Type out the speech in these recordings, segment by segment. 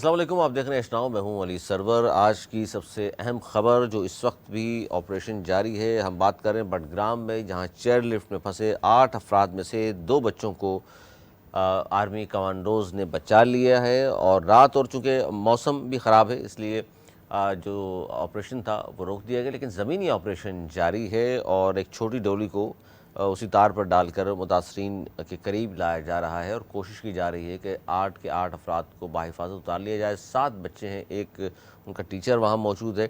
अस्सलाम वालेकुम, आप देख रहे हैं इश्नाओ, मैं हूं अली सरवर। आज की सबसे अहम खबर जो इस वक्त भी ऑपरेशन जारी है, हम बात कर रहे हैं बडग्राम में, जहां चेयर लिफ्ट में फंसे 8 अफराद में से 2 बच्चों को आर्मी कमांडोज़ ने बचा लिया है। और रात और चूँकि मौसम भी ख़राब है, इसलिए जो ऑपरेशन था वो रोक दिया गया, लेकिन ज़मीनी ऑपरेशन जारी है और एक छोटी डोली को उसी तार पर डालकर मुतासरीन के करीब लाया जा रहा है और कोशिश की जा रही है कि 8 के 8 अफराद को बाहिफाजत उतार लिया जाए। 7 बच्चे हैं, एक उनका टीचर वहाँ मौजूद है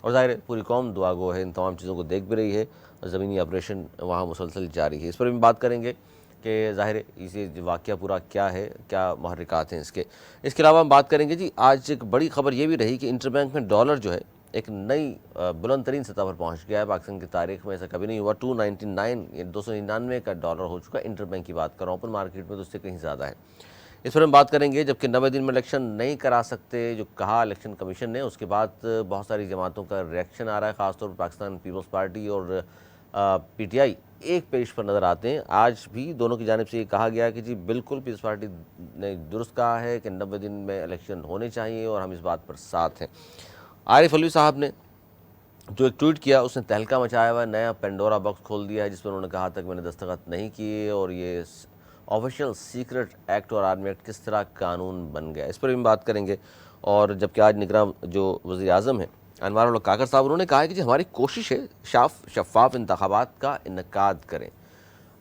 और ज़ाहिर है पूरी कौम दुआ गो है, इन तमाम चीज़ों को देख भी रही है और ज़मीनी ऑपरेशन वहाँ मुसलसल जारी है। इस पर भी बात करेंगे कि ज़ाहिर है इसे वाक़या पूरा क्या है, क्या महर्रिकात हैं इसके। इसके अलावा हम बात करेंगे जी, आज एक बड़ी ख़बर ये भी रही कि इंटरबैंक में डॉलर जो है एक नई बुलंद तरीन सतह पर पहुंच गया है। पाकिस्तान की तारीख में ऐसा कभी नहीं हुआ। 299 या 299 का डॉलर हो चुका है। इंटरबैंक की बात कर रहा हूँ, ओपन मार्केट में तो उससे कहीं ज़्यादा है। इस पर हम बात करेंगे। जबकि 90 दिन में इलेक्शन नहीं करा सकते जो कहा इलेक्शन कमीशन ने, उसके बाद बहुत सारी जमातों का रिएक्शन आ रहा है, ख़ासतौर पर पाकिस्तान पीपल्स पार्टी और PTI एक पेज पर नज़र आते हैं। आज भी दोनों की जानिब से ये कहा गया कि जी बिल्कुल पीपल्स पार्टी ने दुरुस्त कहा है कि 90 दिन में इलेक्शन होने चाहिए और हम इस बात पर साथ हैं। आरिफ अलवी साहब ने जो एक ट्वीट किया, उसने तहलका मचाया हुआ है, नया पेंडोरा बॉक्स खोल दिया है, जिस पर उन्होंने कहा था कि मैंने दस्तखत नहीं किए और ये ऑफिशियल सीक्रेट एक्ट और आर्मी एक्ट किस तरह कानून बन गया, इस पर भी बात करेंगे। और जबकि आज निगरान जो वज़ीर आज़म है अनवार उल काकर साहब, उन्होंने कहा है कि जी हमारी कोशिश है शफ़ाफ़ इंतखाबात का इनकाद करें।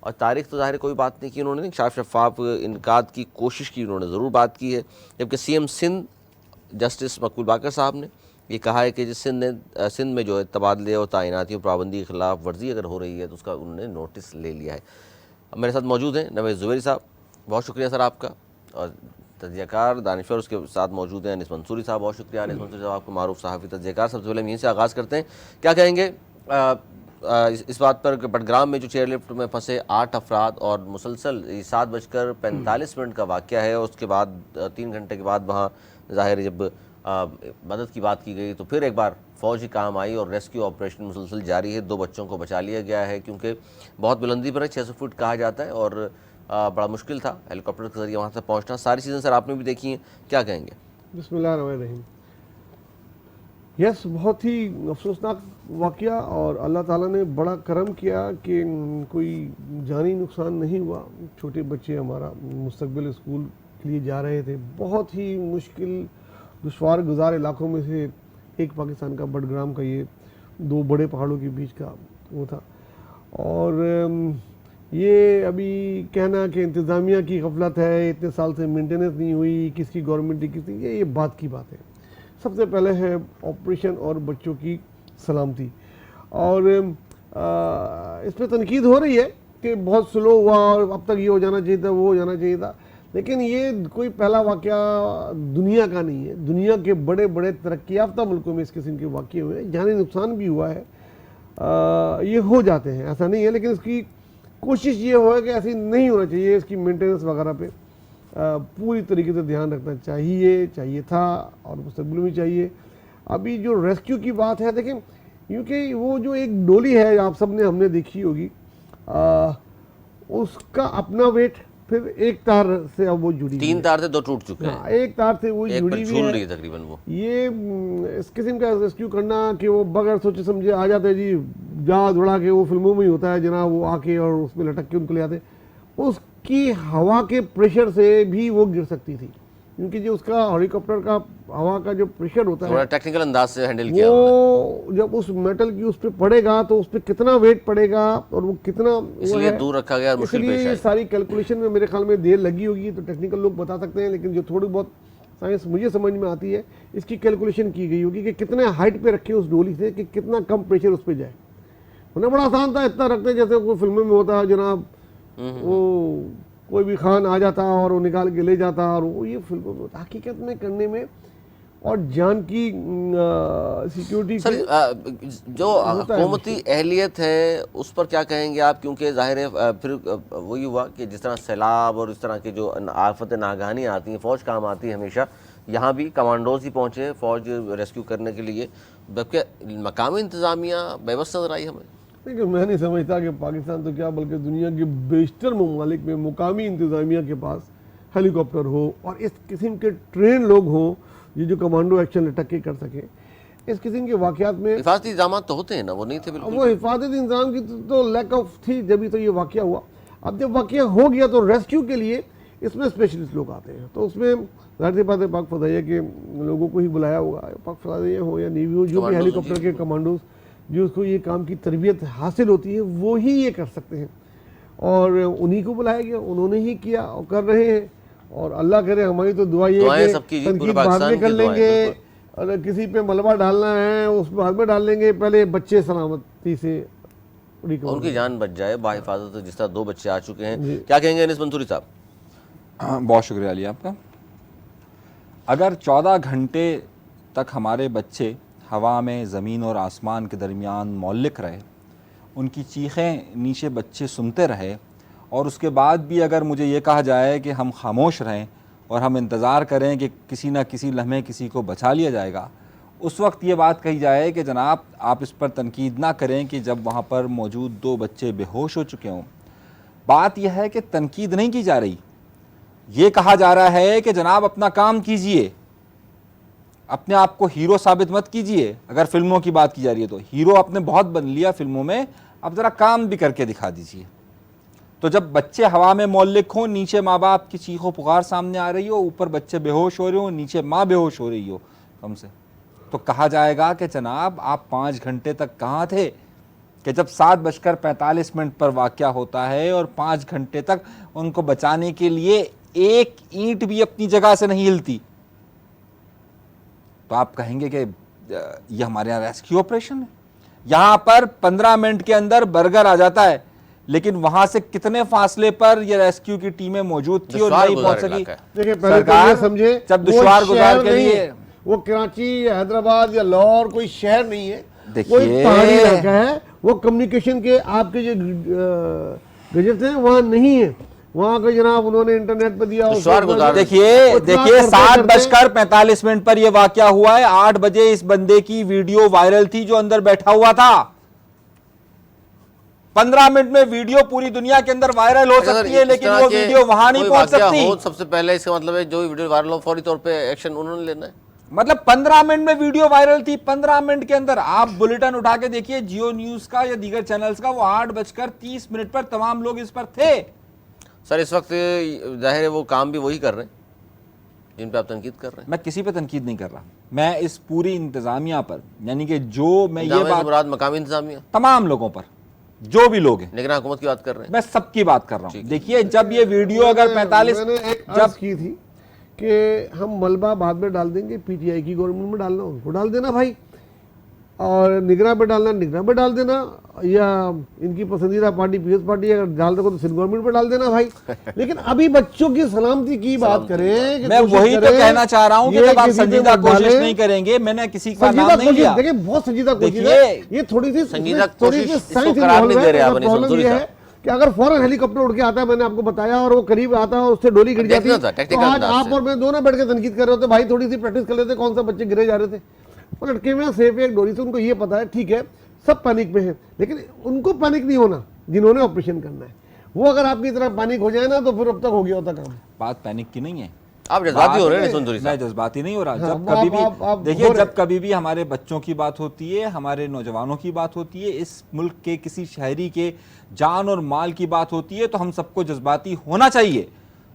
और तारीख तो ज़ाहिर कोई बात नहीं की उन्होंने, शफ़ाफ़ इनकाद की कोशिश की उन्होंने ज़रूर बात की है। जबकि CM सिंध जस्टिस मकबूल बाकर साहब ने ये कहा है कि जिस सिंध में जो है तबादले और तैनातियों पाबंदी के खिलाफ वर्जी अगर हो रही है तो उसका उन्होंने नोटिस ले लिया है। अब मेरे साथ मौजूद हैं नवेद ज़ुबैरी साहब, बहुत शुक्रिया सर आपका। और तजज़ियाकार दानिश्वर उसके साथ मौजूद हैं अनिस मंसूरी साहब, बहुत शुक्रिया अनिस मंसूरी साहब आपको, मारूफ सहाफ़ी तजज़ियाकार। सबसे पहले हम यहीं से आगाज़ करते हैं, क्या कहेंगे इस बात पर कि बडग्राम में जो चेयर लिफ्ट में फंसे 8 अफराद और मुसलसल 7:45 का वाक़या है, उसके बाद 3 घंटे के बाद वहाँ ज़ाहिर जब मदद की बात की गई तो फिर एक बार फ़ौज ही काम आई और रेस्क्यू ऑपरेशन मुसलसल जारी है। 2 बच्चों को बचा लिया गया है क्योंकि बहुत बुलंदी पर है, 600 फुट कहा जाता है और बड़ा मुश्किल था हेलीकॉप्टर के ज़रिए वहाँ तक पहुँचना। सारी चीज़ें सर आपने भी देखी हैं, क्या कहेंगे? बिस्मिल्लाहिर्रहमानिर्रहीम। यस, बहुत ही अफसोसनाक वाक़या और अल्लाह ताला ने बड़ा करम किया कि कोई जानी नुकसान नहीं हुआ। छोटे बच्चे हमारा मुस्तकबिल स्कूल के लिए जा रहे थे। बहुत ही मुश्किल दुश्वार गुज़ार इलाकों में से एक पाकिस्तान का बडग्राम का ये 2 बड़े पहाड़ों के बीच का वो था। और ये अभी कहना कि इंतज़ामिया की गफलत है, इतने साल से मेंटेनेंस नहीं हुई, किसकी गवर्नमेंट की किसकी, ये बात की बात है। सबसे पहले है ऑपरेशन और बच्चों की सलामती। और इस पर तनकीद हो रही है कि बहुत स्लो हुआ और अब तक ये हो जाना चाहिए था, वो हो जाना चाहिए था, लेकिन ये कोई पहला वाक़या दुनिया का नहीं है। दुनिया के बड़े बड़े तरक्की याफ्ता मुल्कों में इस किस्म के वाक़े हुए हैं, जानी नुकसान भी हुआ है। ये हो जाते हैं, ऐसा नहीं है, लेकिन इसकी कोशिश ये हो कि ऐसी नहीं होना चाहिए। इसकी मेंटेनेंस वगैरह पे पूरी तरीके से ध्यान रखना चाहिए था और मुस्तकबिल में चाहिए। अभी जो रेस्क्यू की बात है, देखें क्योंकि वो जो एक डोली है आप सब ने हमने देखी होगी, उसका अपना वेट, फिर एक तार से अब वो जुड़ी, 3 तार थे, 2 टूट चुके हैं, एक तार से वो जुड़ी हुई है तकरीबन। वो ये इस किस्म का रेस्क्यू करना कि वो बगैर सोचे समझे आ जाते जी, जा दौड़ा के, वो फिल्मों में ही होता है जनाब, वो आके और उसमें लटक के उनको ले आते। उसकी हवा के प्रेशर से भी वो गिर सकती थी, क्योंकि जो उसका हेलीकॉप्टर का हवा का जो प्रेशर होता है, टेक्निकल अंदाज से हैंडल किया वो जब उस मेटल की उस पर पड़ेगा तो उस पर कितना वेट पड़ेगा और वो कितना, इसलिए दूर रखा गया, मुश्किल पेश आई। ये सारी कैलकुलेशन में मेरे ख्याल में देर लगी होगी, तो टेक्निकल लोग बता सकते हैं, लेकिन जो थोड़ी बहुत साइंस मुझे समझ में आती है, इसकी कैलकुलेशन की गई होगी कि कितने हाइट पे रखे उस डोली से कि कितना कम प्रेशर उस पर जाए। उन्हें बड़ा आसान था, इतना रखते जैसे कोई फिल्मों में होता है जनाब, वो कोई भी खान आ जाता और वो निकाल के ले जाता, और वो ये फिल्मों में होता। हकीकत में करने में और जान की सिक्योरिटी जो हुकूमती अहलियत है उस पर क्या कहेंगे आप? क्योंकि जाहिर है फिर वही हुआ कि जिस तरह सैलाब और इस तरह के जो आफत नागहानी आती हैं, फ़ौज काम आती है हमेशा। यहाँ भी कमांडोज ही पहुँचे फ़ौज रेस्क्यू करने के लिए, बल्कि मकामी इंतज़ामिया बेबस नजर आई हमें। देखिए, मैं नहीं समझता कि पाकिस्तान तो क्या बल्कि दुनिया के बेशतर ममालिक में मुकामी इंतज़ामिया के पास हेलीकॉप्टर हो और इस किस्म के ट्रेन लोग हों ये जो कमांडो एक्शन अटैक के कर सके, इस किस्म के वाक़यात में हिफाजती इंतजाम तो होते हैं ना, वो नहीं थे बिल्कुल। वो हिफाजती इंतजाम की तो लैक ऑफ थी जब तो ये वाक़या हुआ। अब जब वाक़या हो गया तो रेस्क्यू के लिए इसमें स्पेशलिस्ट लोग आते हैं, तो उसमें ज़ाहिर सी बात है पाक फ़ज़ाइया के लोगों को ही बुलाया होगा, पाक फ़ज़ाइया हो या नेवी हो, जो भी हेलीकॉप्टर के कमांडोज जो उसको ये काम की तरबियत हासिल होती है वो ही ये कर सकते हैं, और उन्हीं को बुलाया गया, उन्होंने ही किया और कर रहे हैं। और अल्लाह करे हमारी तो दुआ ये है कि तनकीद बाद में कर लेंगे, और किसी पे मलबा डालना है उस बाद में डाल लेंगे, पहले बच्चे सलामती से उनकी जान बच जाए बाहिफाजत। तो जिस तरह 2 बच्चे आ चुके हैं, क्या कहेंगे अनीस मंसूरी साहब? बहुत शुक्रिया अली आपका। अगर 14 घंटे तक हमारे बच्चे हवा में, ज़मीन और आसमान के दरमियान मौलिक रहे, उनकी चीखें नीचे बच्चे सुनते रहे, और उसके बाद भी अगर मुझे ये कहा जाए कि हम खामोश रहें और हम इंतज़ार करें कि किसी न किसी लम्हे किसी को बचा लिया जाएगा, उस वक्त ये बात कही जाए कि जनाब आप इस पर तनकीद ना करें कि जब वहाँ पर मौजूद 2 बच्चे बेहोश हो चुके हों। बात यह है कि तनकीद नहीं की जा रही, ये कहा जा रहा है कि जनाब अपना काम कीजिए, अपने आप को हीरो साबित मत कीजिए। अगर फिल्मों की बात की जा रही है तो हीरो आपने बहुत बन लिया फिल्मों में, अब ज़रा काम भी करके दिखा दीजिए। तो जब बच्चे हवा में मौलिक हों, नीचे माँ बाप की चीखों पुकार सामने आ रही हो, ऊपर बच्चे बेहोश हो रहे हो, नीचे माँ बेहोश हो रही हो कम से, तो कहा जाएगा कि जनाब आप 5 घंटे तक कहाँ थे, कि जब 7:45 पर वाक़या होता है और 5 घंटे तक उनको बचाने के लिए एक ईंट भी अपनी जगह से नहीं हिलती, तो आप कहेंगे कि ये हमारे यहाँ रेस्क्यू ऑपरेशन है। यहाँ पर 15 मिनट के अंदर बर्गर आ जाता है, लेकिन वहां से कितने फासले पर ये रेस्क्यू की टीमें मौजूद थी और नहीं पहुंच सकी। देखिए पहले तो ये समझे जब दुश्वार गुजार के लिए, वो कराची या हैदराबाद या लाहौर कोई शहर नहीं है, देखिए पहाड़ी इलाका है, वो कम्युनिकेशन के आपके जो गजट हैं वहाँ नहीं है, वहाँ का जनाब उन्होंने इंटरनेट पर दिया। देखिए 7:45 पर यह वाकया हुआ है, 8 बजे इस बंदे की वीडियो वायरल थी जो अंदर बैठा हुआ था। 15 मिनट में वीडियो पूरी दुनिया के अंदर वायरल हो सकती है, लेकिन वो वीडियो वहां नहीं पहुंच सकती। सबसे पहले इसका मतलब है जो वीडियो वायरल हो फौरी तौर पे एक्शन उन्होंने लेना है। मतलब 15 मिनट में वीडियो वायरल थी, 15 मिनट के अंदर आप बुलेटिन उठा के देखिए जियो न्यूज का या दीगर चैनल्स का, वो 8:30 पर तमाम लोग इस पर थे। सर इस वक्त जाहिर है वो काम भी वही कर रहे हैं जिन पे आप तनकीद कर रहे हैं। मैं किसी पे तनकीद नहीं कर रहा, मैं इस पूरी इंतजामिया पर, यानी कि जो मैं ये बात मकामी इंतजामिया तमाम लोगों पर, जो भी लोग हैं, लेकिन हुकूमत की बात कर रहे हैं, मैं सबकी बात कर रहा हूँ। देखिए जब ये वीडियो अगर 45 मैंने एक अर्ज की थी कि हम मलबा बाद में डाल देंगे, पीटीआई की गवर्नमेंट में डालना उनको डाल देना भाई, और निगरान पे डालना निगरान पे डाल देना, या इनकी पसंदीदा पार्टी पीएस पार्टी अगर डाल दो तो सिंध गवर्नमेंट पे डाल देना भाई। लेकिन अभी बच्चों की सलामती की बात करें, मैं वही तो कहना चाह रहा हूँ कि जब आप संजीदा कोशिश नहीं करेंगे, मैंने किसी का नाम नहीं लिया, देखिए बहुत संजीदा कोशिश है, ये थोड़ी सी संजीदा कोशिश करार नहीं दे रहे आप। प्रॉब्लम ये है कि अगर फौरन हेलीकॉप्टर उड़ के आता है, मैंने आपको बताया, और वो करीब आता है और उससे डोली गिर जाती है, तो आज आप और मैं दोनों बैठ के तनकीद कर रहे होते, भाई थोड़ी सी प्रैक्टिस कर लेते, कौन सा बच्चे गिरे जा रहे थे, और लटके में सेफ एक डोरी से, उनको ये पता है ठीक है सब पैनिक में है, लेकिन उनको पैनिक नहीं होना जिन्होंने ऑपरेशन करना है। वो अगर आपकी तरह पैनिक हो जाए ना तो फिर अब तक हो गया होता काम। बात पैनिक की नहीं है, आप जज्बाती हो रहे हैं सुंदरी साहब। मैं जज्बाती नहीं हो रहा। जब कभी भी देखिए, जब कभी भी हमारे बच्चों की बात होती है, हमारे नौजवानों की बात होती है, इस मुल्क के किसी शहरी के जान और माल की बात होती है, तो हम सबको जज्बाती होना चाहिए।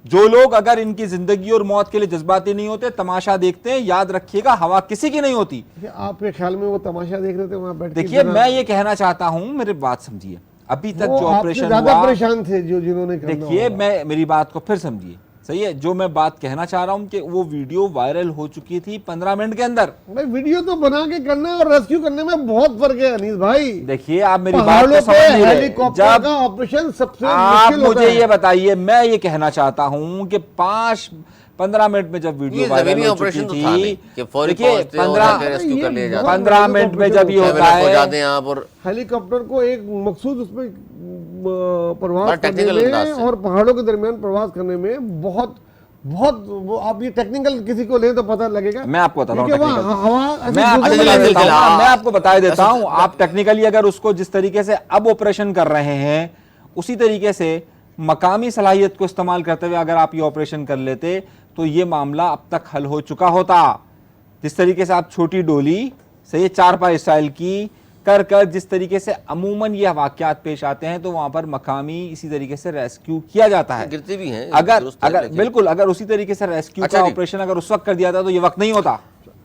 जो लोग अगर इनकी जिंदगी और मौत के लिए जज्बाती नहीं होते, तमाशा देखते हैं, याद रखिएगा हवा किसी की नहीं होती। आपके ख्याल में वो तमाशा देख रहे थे वहां बैठ? देखिए मैं ये कहना चाहता हूं, मेरी बात समझिए, अभी तक जो ऑपरेशन ज्यादा परेशान थे जो जिन्होंने, देखिए मैं मेरी बात को फिर समझिए, सही है, जो मैं बात कहना चाह रहा हूं कि वो वीडियो वायरल हो चुकी थी 15 मिनट के अंदर। भाई वीडियो तो बना के करना और रेस्क्यू करने में बहुत फर्क है अनीस भाई। देखिए आप मेरी बात को समझ नहीं रहे। हेलीकॉप्टर का ऑपरेशन सबसे आप मुझे ये बताइए, मैं ये कहना चाहता हूं कि 15 मिनट में जब वीडियो वायरल हो चुकी थी, देखिए 15 मिनट में जब ये होता है, हेलीकॉप्टर को एक मकसूद उसमें प्रवास करने में और पहाड़ों के दरमियान प्रवास करने में बहुत वो आप ये टेक्निकल किसी को लें तो पता लगेगा। मैं आपको बता रहा हूँ, मैं आपको बता देता हूँ, आप टेक्निकली अगर उसको जिस तरीके से अब ऑपरेशन कर रहे हैं, उसी तरीके से मकामी सलाहियत को इस्तेमाल करते हुए अगर आप ये ऑपरेशन कर लेते तो ये मामला अब तक हल हो चुका होता। जिस तरीके से आप छोटी डोली से ये चारपाई स्टाइल की कर कर जिस तरीके से अमूमन ये वाकयात पेश आते हैं, तो वहां पर मकामी इसी तरीके से रेस्क्यू किया जाता है। गिरते भी हैं अगर बिल्कुल अगर उसी तरीके से रेस्क्यू का ऑपरेशन अगर उस वक्त कर दिया था तो ये वक्त नहीं होता।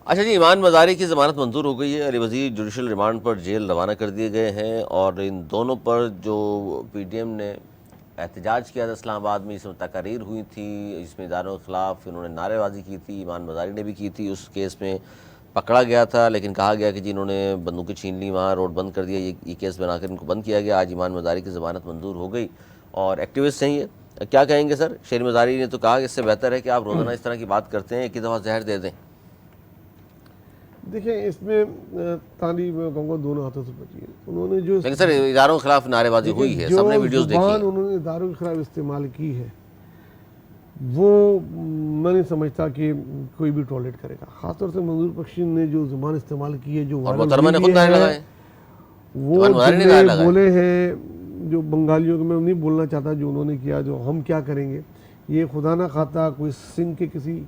अच्छा जी, ईमान मज़ारी की ज़मानत मंजूर हो गई है। अली वज़ीर जुडिशल रिमांड पर जेल रवाना कर दिए गए हैं और इन दोनों पर जो PTM ने एहतजाज किया था इस्लामाबाद में, इसमें तकारीर हुई थी, इसमें इदारों के ख़िलाफ़ इन्होंने नारेबाजी की थी, ईमान मज़ारी ने भी की थी, उस केस में पकड़ा गया था, लेकिन कहा गया कि जी इन्होंने बंदूकें छीन ली, वहाँ रोड बंद कर दिया, ये केस बनाकर इनको बंद किया गया। आज ईमान मज़ारी की ज़मानत मंजूर हो गई और एक्टिविस्ट हैं ये। क्या कहेंगे सर? शेर मज़ारी ने तो कहा कि इससे बेहतर है कि आप रोज़ाना इस तरह की बात करते हैं, एक ही दफ़ा जहर दे दें। देखिए, इसमें ताली मैं कहूँगा दोनों हाथों से बची है। उन्होंने जो लेकिन सर इदारों के खिलाफ नारेबाजी हुई है, सबने वीडियोस देखी हैं। उन्होंने इदारों के खिलाफ इस्तेमाल की है, वो मैं नहीं समझता कि कोई भी टॉलरेट करेगा। खासतौर से मंजूर बख्शी ने जो जुबान इस्तेमाल की है, जो और मोहतरमा ने खुद नारे लगाए, वो जुमले बोले हैं जो बंगालियों को मैं नहीं बोलना चाहता, जो उन्होंने किया, जो हम क्या करेंगे, ये खुदा ना खाता कोई सिंध के किसी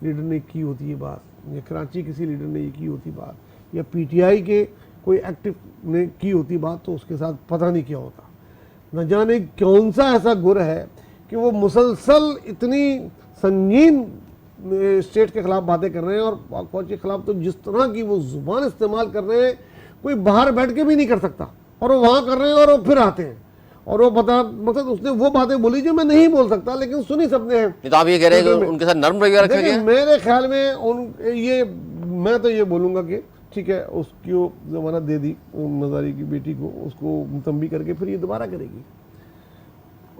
लीडर ने की होती है बात, या कराची किसी लीडर ने ये की होती बात, या PTI के कोई एक्टिव ने की होती बात, तो उसके साथ पता नहीं क्या होता। न जाने कौन सा ऐसा गुर है कि वो मुसलसल इतनी संगीन स्टेट के खिलाफ बातें कर रहे हैं, और फौज के खिलाफ तो जिस तरह की वो जुबान इस्तेमाल कर रहे हैं, कोई बाहर बैठ के भी नहीं कर सकता, और वो वहाँ कर रहे हैं और वो फिर आते हैं, और वो पता मतलब उसने वो बातें बोली जो मैं नहीं बोल सकता, लेकिन सुनी सबने हैं। तो आप ये कह रहे हैं कि उनके साथ नर्म रवैया रखा गया? मेरे ख्याल में मैं तो ये बोलूँगा कि ठीक है, उसको जमानत दे दी मज़ारी की बेटी को, उसको मुतम्बी करके फिर ये दोबारा करेगी,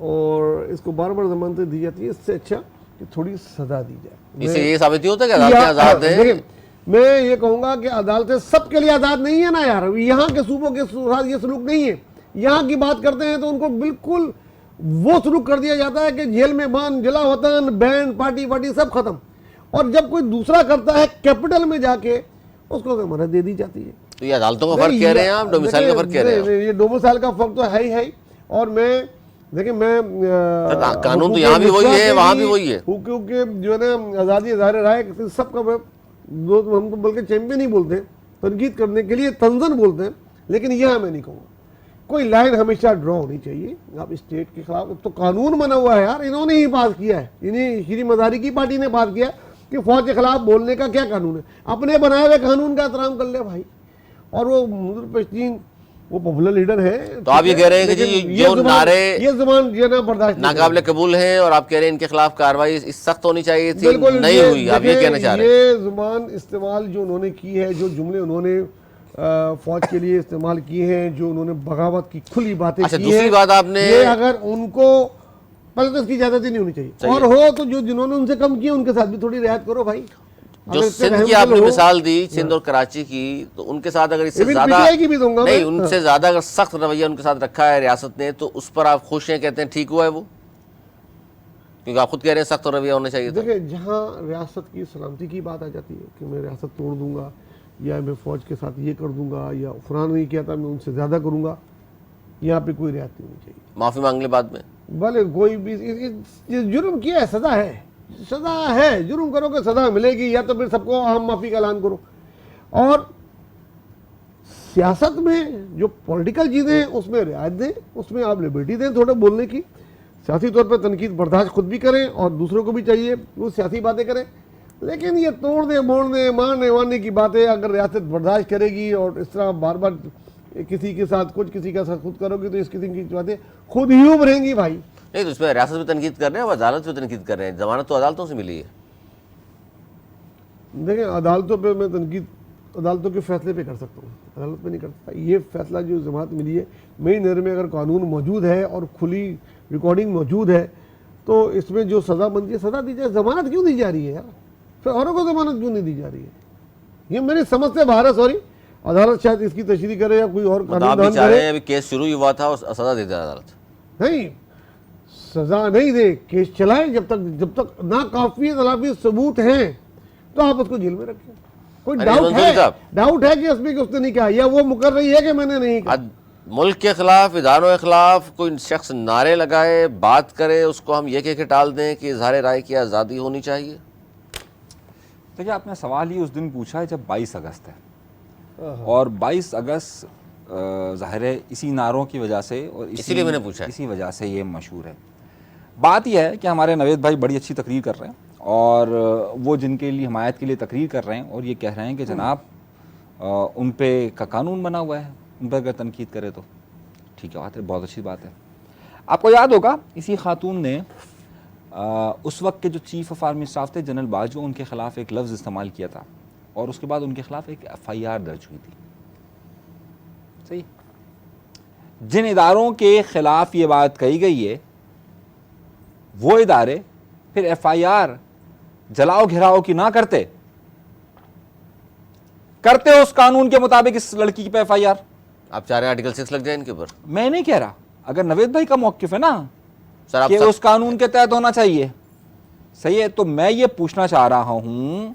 और इसको बार बार जमानतें दी जाती है। इससे अच्छा कि थोड़ी सजा दी जाए। इससे ये साबित नहीं होता कि अदालतें आज़ाद हैं? मैं ये कहूँगा कि अदालतें सबके लिए आज़ाद नहीं है ना यार, यहाँ के सूबों के साथ ये सलूक नहीं है। यहाँ की बात करते हैं तो उनको बिल्कुल वो सलूक कर दिया जाता है कि जेल में बांध, जला वतन, बैंड पार्टी सब खत्म, और जब कोई दूसरा करता है कैपिटल में जाके, उसको जमानत दे दी जाती है। तो ये अदालतों का फर्क कह रहे हैं आप, डोमिसाइल का फर्क कह रहे हैं? ये डोमिसाइल का फर्क तो है ही। और मैं देखिए, मैं कानून तो यहाँ भी वही है, वहाँ भी वही है, क्योंकि जो है ना आज़ादी ज़ाहिर राय सबका हम तो बल्कि चैंपियन ही बोलते हैं, तनकीद करने के लिए तंजन बोलते हैं, लेकिन यह मैं नहीं कहूँगा। कोई लाइन हमेशा ड्रॉ होनी चाहिए। आप स्टेट के खिलाफ, तो कानून बना हुआ है यार, इन्होंने ही पास किया है, इन्हीं श्री मज़ारी की पार्टी ने पास किया कि फौज के खिलाफ बोलने का क्या कानून है। अपने बनाए हुए कानून का एहतराम कर ले भाई। और वो मुनव्वर पश्तीन वो पॉपुलर लीडर है, तो आप ये कह रहे हैं कि जी जो नारे ये ज़बान ये ना बर्दाश्त नाकाबिले कबूल हैं, और आप कह रहे हैं इनके खिलाफ कार्रवाई सख्त होनी चाहिए थी, नहीं हुई, आप ये कहना चाह रहे हैं? ये ज़बान इस्तेमाल जो उन्होंने की है, जो जुमले उन्होंने फौज के लिए इस्तेमाल किए हैं, जो उन्होंने बगावत की खुली बातें की हैं, दूसरी बात आपने ये अगर उनको पहले तो इसकी इजाजत ही नहीं होनी चाहिए, और हो तो जो जिन्होंने उनसे कम किया उनके साथ भी थोड़ी रियायत करो भाई। जो सिंध की आपने मिसाल दी, सिंध और कराची की, तो उनके साथ अगर इससे ज्यादा नहीं, उनसे ज्यादा अगर सख्त रवैया उनके साथ रखा है रियासत ने, तो उस पर आप खुश हैं, कहते हैं ठीक हुआ है वो? क्योंकि आप खुद कह रहे हैं सख्त रवैया होना चाहिए था। देखिए, जहाँ रियासत की सलामती की बात आ जाती है कि मैं रियासत तोड़ दूंगा, या मैं फौज के साथ ये कर दूंगा, या फलाना नहीं किया था मैं उनसे ज़्यादा करूंगा, यहाँ पे कोई रियायत नहीं होनी चाहिए। माफ़ी मांग ले बाद में, भले कोई भी जुर्म किया है, सज़ा है, सज़ा है, जुर्म करोगे सज़ा मिलेगी, या तो फिर सबको आम माफ़ी का ऐलान करो। और सियासत में जो पॉलिटिकल चीज़ें हैं उसमें रियायत दें, उसमें आप लिबर्टी दें थोड़ा बोलने की, सियासी तौर पर तनकीद बर्दाश्त खुद भी करें और दूसरों को भी चाहिए वो सियासी बातें करें। लेकिन ये तोड़ने मोड़ने मारने वारने की बातें अगर रियासत बर्दाश्त करेगी और इस तरह बार बार किसी के साथ कुछ किसी का साथ खुद करोगे, तो इस किस्म की बातें खुद ही उभरेंगी भाई। नहीं तो इसमें रियासत में तनकीद कर रहे हैं, अदालत में तनकीद कर रहे हैं, जमानत तो अदालतों से मिली है। देखें, अदालतों पे मैं तनकीद अदालतों के फैसले पे कर सकता हूँ, अदालत पे नहीं कर सकता। ये फैसला जो जमानत मिली है, मेरी नज़र में अगर कानून मौजूद है और खुली रिकॉर्डिंग मौजूद है, तो इसमें जो सज़ा बनती है सज़ा दी जाए। जमानत क्यों दी जा रही है यार? फिर औरों को जमानत क्यों नहीं दी जा रही है? ये मेरी समझ से बाहर है। सॉरी, अदालत शायद इसकी तशरीह करे या कोई और कानून करे। अभी केस शुरू हुआ था और सज़ा दे दे अदालत? नहीं, सज़ा नहीं दे, केस चलाए जब तक ना काफ़ी तलाफी सबूत हैं तो आप उसको जेल में रखें। कोई डाउट है कि इसमें कि उसने नहीं कहा, या वो मुकर रही है कि मैंने नहीं कहा। मुल्क के खिलाफ, इदारों के खिलाफ कोई शख्स नारे लगाए, बात करे, उसको हम ये कह के टाल दें कि इज़हार राय की आज़ादी होनी चाहिए? देखिए, आपने सवाल ही उस दिन पूछा है जब 22 अगस्त है, हाँ। और 22 अगस्त ज़ाहिर है इसी नारों की वजह से और इसीलिए मैंने पूछा है। इसी वजह से ये मशहूर है। बात यह है कि हमारे नवेद भाई बड़ी अच्छी तकरीर कर रहे हैं, और वो जिनके लिए हिमायत के लिए तकरीर कर रहे हैं और ये कह रहे हैं कि जनाब उन पे का कानून बना हुआ है, उन पर अगर तनकीद करे तो ठीक है, बात है, बहुत अच्छी बात है। आपको याद होगा इसी खातून ने उस वक्त के जो चीफ ऑफ आर्मी स्टाफ थे जनरल बाजवा, उनके खिलाफ एक लफ्ज़ इस्तेमाल किया था और उसके बाद उनके खिलाफ एक FIR दर्ज हुई थी। सही, जिन इदारों के खिलाफ ये बात कही गई है वो इदारे फिर FIR जलाओ घिराओ की ना करते उस कानून के मुताबिक इस लड़की पे FIR। आप चाह रहे हैं आर्टिकल 6 लग जाए इनके ऊपर? मैं नहीं कह रहा, अगर नवेद भाई का मौकिफ है ना सर आप कि उस कानून के तहत होना चाहिए, सही है, तो मैं ये पूछना चाह रहा हूं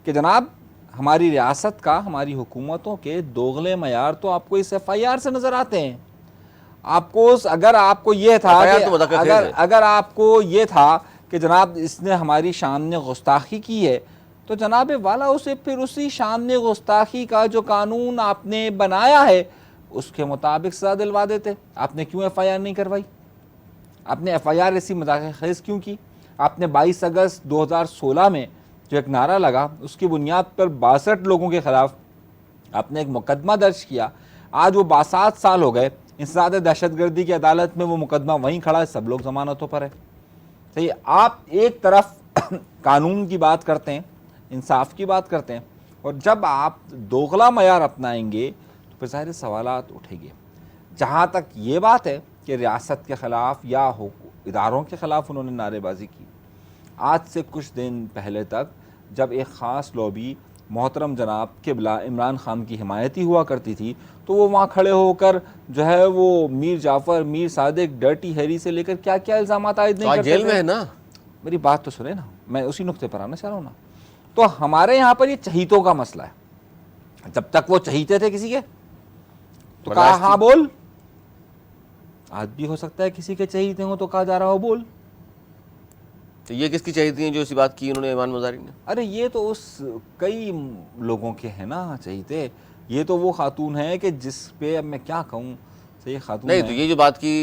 कि जनाब हमारी रियासत का, हमारी हुकूमतों के दोगले मयार तो आपको इस FIR से नजर आते हैं। आपको अगर आपको ये था FIR कि तो मुदक्कर खेल है। अगर आपको ये था कि जनाब इसने हमारी शान में गुस्ताखी की है, तो जनाब वाला उसे फिर उसी शान में गुस्ताखी का जो कानून आपने बनाया है उसके मुताबिक सजा दिलवा देते। आपने क्यों FIR नहीं करवाई? आपने FIR ऐसी मजाक क्यों की? आपने 22 अगस्त 2016 में जो एक नारा लगा उसकी बुनियाद पर 62 लोगों के खिलाफ आपने एक मुकदमा दर्ज किया। आज वो 62 साल हो गए, इंसदाद दहशतगर्दी की अदालत में वो मुकदमा वहीं खड़ा है, सब लोग जमानतों पर है। सही, आप एक तरफ कानून की बात करते हैं, इंसाफ की बात करते हैं, और जब आप दोगला मयार अपनाएंगे तो फिर ज़ाहिर सवालात उठेंगे। जहाँ तक ये बात है कि रियासत के ख़िलाफ़ या इदारों के ख़िलाफ़ उन्होंने नारेबाजी की, आज से कुछ दिन पहले तक जब एक ख़ास लॉबी मोहतरम जनाब किबला इमरान खान की हिमायती हुआ करती थी, तो वो वहाँ खड़े होकर जो है वो मीर जाफ़र, मीर सादिक, डर्टी हैरी से लेकर क्या क्या इल्ज़ामात आयद नहीं करते जेल थे। में है ना। मेरी बात तो सुने ना, मैं उसी नुक्ते पर आना चाह रहा हूँ ना। तो हमारे यहाँ पर ये चहीतों का मसला है। जब तक वो चहीते थे किसी के तो कहा हाँ बोल, आज भी हो सकता है किसी के चहीते हो तो कहा जा रहा हो बोल। तो ये किसकी चाहिए हैं जो इसी बात की उन्होंने ईमान मज़ारी ने? अरे ये तो उस कई लोगों के हैं ना चहीते। ये तो वो खातून है कि जिस पे अब मैं क्या कहूँ, सही खातून नहीं है। तो ये जो बात की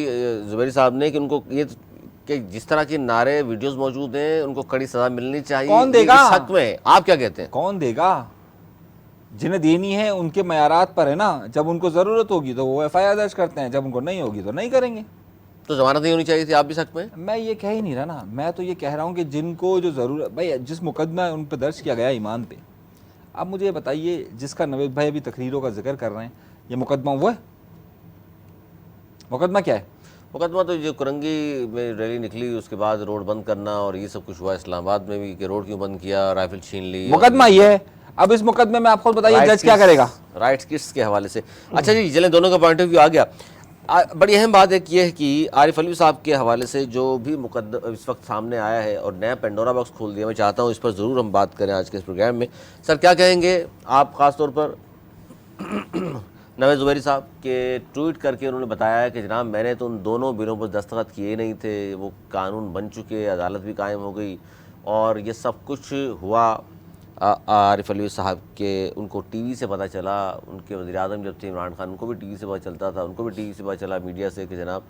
जुबैरी साहब ने कि उनको ये कि जिस तरह के नारे वीडियोस मौजूद हैं उनको कड़ी सजा मिलनी चाहिए, कौन देगा? ये इस हक में है। आप क्या कहते हैं? कौन देगा? जिन्हें देनी है उनके मयारात पर है ना। जब उनको ज़रूरत होगी तो वो FIR दर्ज करते हैं, जब उनको नहीं होगी तो नहीं करेंगे। तो जमानत नहीं होनी चाहिए थी, आप भी हक में? मैं ये कह ही नहीं रहा ना, मैं तो ये कह रहा हूँ कि जिनको जो ज़रूरत, भाई जिस मुकदमा उन पर दर्ज किया गया ईमान पे, आप मुझे ये बताइए जिसका नवेद भाई अभी तकरीरों का जिक्र कर रहे हैं, ये मुकदमा वो है? मुकदमा क्या है? मुकदमा तो जो कुरंगी में रैली निकली उसके बाद रोड बंद करना और ये सब कुछ हुआ इस्लामाबाद में भी कि रोड क्यों बंद किया, राइफल छीन ली। मुकदमा ये है। अब इस मुकदमे में आप खुद बताइए जज क्या करेगा? राइट्स किट्स के हवाले से। अच्छा जी, चलें, दोनों का पॉइंट ऑफ व्यू आ गया। बड़ी अहम बात एक ये है कि आरिफ अलवी साहब के हवाले से जो भी मुकदमा इस वक्त सामने आया है और नया पेंडोरा बॉक्स खोल दिया, मैं चाहता हूँ इस पर ज़रूर हम बात करें आज के इस प्रोग्राम में। सर क्या कहेंगे आप, ख़ास तौर पर नवेद ज़ुबैरी साहब के ट्वीट करके उन्होंने बताया है कि जनाब मैंने तो उन दोनों बिलों पर दस्तखत किए नहीं थे, वो कानून बन चुके, अदालत भी कायम हो गई और ये सब कुछ हुआ आरिफ अलवी साहब के, उनको टीवी से पता चला, उनके वज़ीर-ए-आज़म जब थे इमरान खान उनको भी टीवी से पता चलता था, उनको भी टीवी से पता चला मीडिया से कि जनाब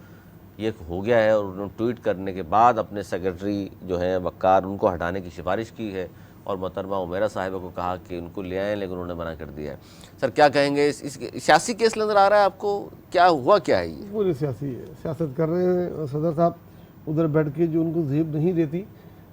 ये हो गया है, और उन्होंने ट्वीट करने के बाद अपने सेक्रेटरी जो हैं वक़ार उनको हटाने की सिफारिश की है और मोहतरमा उमेरा साहिबा को कहा कि उनको ले आएँ, लेकिन उन्होंने मना कर दिया है। सर क्या कहेंगे, इस सियासी केस नज़र आ रहा है आपको, क्या हुआ क्या है ये? पूरी सियासी है, सियासत कर रहे हैं सदर साहब उधर बैठ के, जो उनको जेब नहीं देती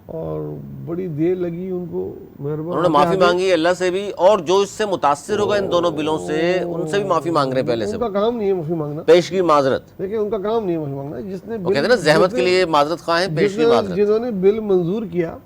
और बड़ी देर लगी उनको। उन्होंने माफ़ी मांगी अल्लाह से भी, और जो इससे मुतासिर होगा इन दोनों बिलों से उनसे भी माफ़ी मांग रहे हैं पहले से। उनका काम नहीं है माफ़ी मांगना, पेशगी माजरत। देखिए उनका काम नहीं है माफ़ी मांगना। जिसने वो कहते हैं ना जहमत के लिए माजरत खा है, पेशगी माजरत। जिन्होंने बिल मंजूर किया